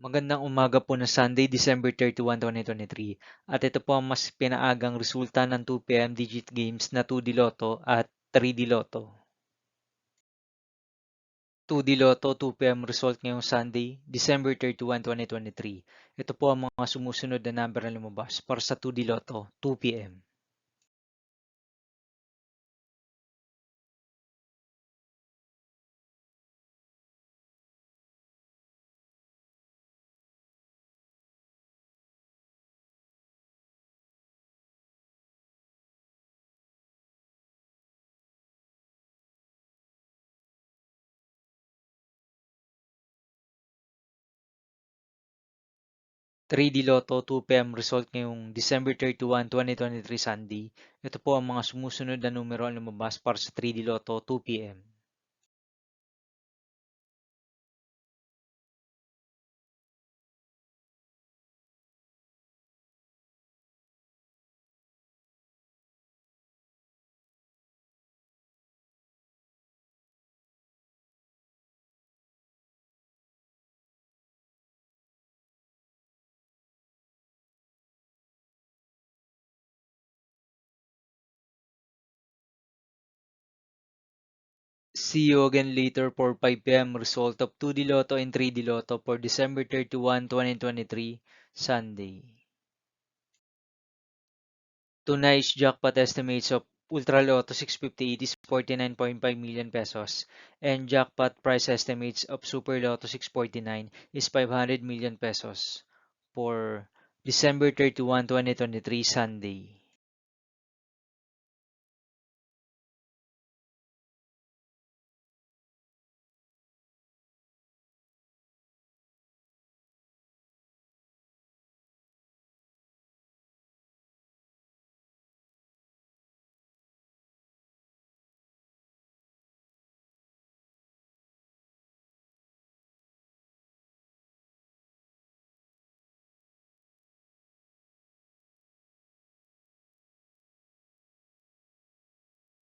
Magandang umaga po ng Sunday, December 31, 2023. At ito po ang mas pinaagang resulta ng 2 PM digit games na 2D Lotto at 3D Lotto. 2D Lotto 2 PM result ngayong Sunday, December 31, 2023. Ito po ang mga sumusunod na number na lumabas para sa 2D Lotto 2 PM. 3D Lotto 2 PM result ngayong December 31, 2023 Sunday. Ito po ang mga sumusunod na numero ang lumabas para sa 3D Lotto 2 PM. 'See you again later for 5 PM result of 2D Lotto and 3D Lotto for December 31, 2023, Sunday. Tonight's jackpot estimates of Ultra Lotto 658 is 49.5 million pesos and jackpot price estimates of Super Lotto 649 is 500 million pesos for December 31, 2023, Sunday.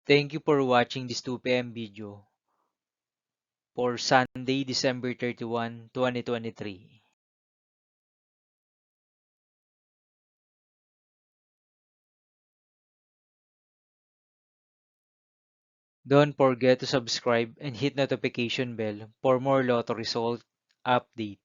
Thank you for watching this 2 PM video for Sunday, December 31, 2023. Don't forget to subscribe and hit notification bell for more lotto result update.